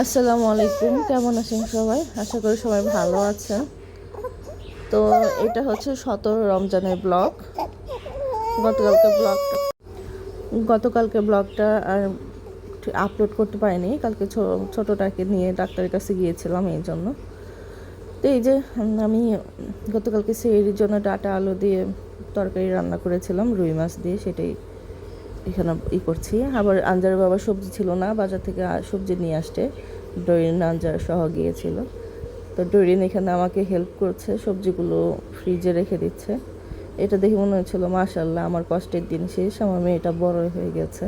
আসসালামু আলাইকুম, কেমন আছেন সবাই? আশা করি সবাই ভালো আছেন। তো এটা হচ্ছে 17 রমজানের ব্লগ। গতকালকে ব্লগটা গতকালকে ব্লগটা আর আপলোড করতে পারিনি। কালকে ছোটোটাকে নিয়ে ডাক্তারের কাছে গিয়েছিলাম এই জন্য। তো এই যে আমি গতকালকে সেহরির জন্য ডাটা আলু দিয়ে তরকারি রান্না করেছিলাম, রুই মাছ দিয়ে, সেটাই এখানে করছি। আবার আঞ্জার বাবা সবজি ছিল না, বাজার থেকে সবজি নিয়ে আসতে ডরিন আঞ্জার সহ গিয়েছিল। তো ডরিন এখানে আমাকে হেল্প করছে, সবজিগুলো ফ্রিজে রেখে দিচ্ছে। এটা দেখে মনে হচ্ছিলো মাশাআল্লাহ আমার কষ্টের দিন শেষ, আমার মেয়েটা বড় হয়ে গেছে,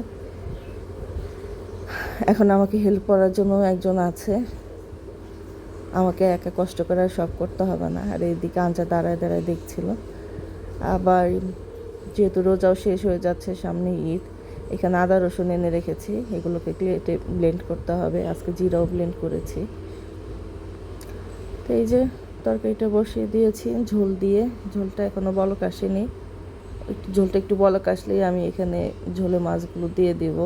এখন আমাকে হেল্প করার জন্য একজন আছে, আমাকে একা কষ্ট করে সব করতে হবে না। আর এইদিকে আঞ্জা দাঁড়ায় দাঁড়ায় দেখছিল। আবার যেহেতু রোজাও শেষ হয়ে যাচ্ছে, সামনে ঈদ, এখানে আদা রসুন এনে রেখেছি, এগুলোকে কেটে ব্লেন্ড করতে হবে। আজকে জিরাও ব্লেন্ড করেছি। তো এই যে তরকারিটা বসিয়ে দিয়েছি ঝোল দিয়ে, ঝোলটা এখনও বলক আসেনি। ঝোলটা একটু বলক আসলেই আমি এখানে ঝোলে মাছগুলো দিয়ে দেব।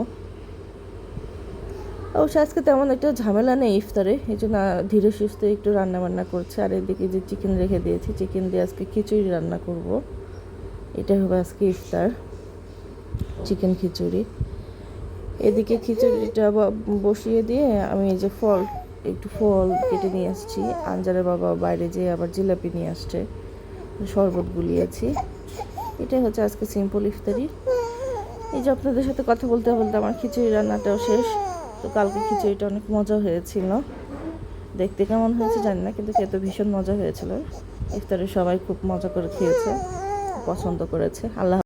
অবশ্য আজকে তেমন একটা ঝামেলা নেই ইফতারে, এই জন্য ধীরে সুস্থে একটু রান্না বান্না করছে। আর এদিকে যে চিকেন রেখে দিয়েছি, চিকেন দিয়ে আজকে খিচুড়ি রান্না করব। এটা হবে আজকে ইফতার, চিকেন খিচুড়ি। এদিকে খিচুড়িটা বসিয়ে দিয়ে আমি এই যে একটু ফল কেটে নিয়ে আসছি। আঞ্জারের বাবা বাইরে যেয়ে আবার জিলাপি নিয়ে আসছে, শরবত গুলিয়েছি। এটাই হচ্ছে আজকে সিম্পল ইফতারি। এই যে আপনাদের সাথে কথা বলতে বলতে আমার খিচুড়ি রান্নাটাও শেষ। তো কালকে খিচুড়িটা অনেক মজা হয়েছিল, দেখতে কেমন হয়েছে জানি না, কিন্তু খেতে ভীষণ মজা হয়েছিল। ইফতারে সবাই খুব মজা করে খেয়েছে, পছন্দ করেছে। আল্লাহ।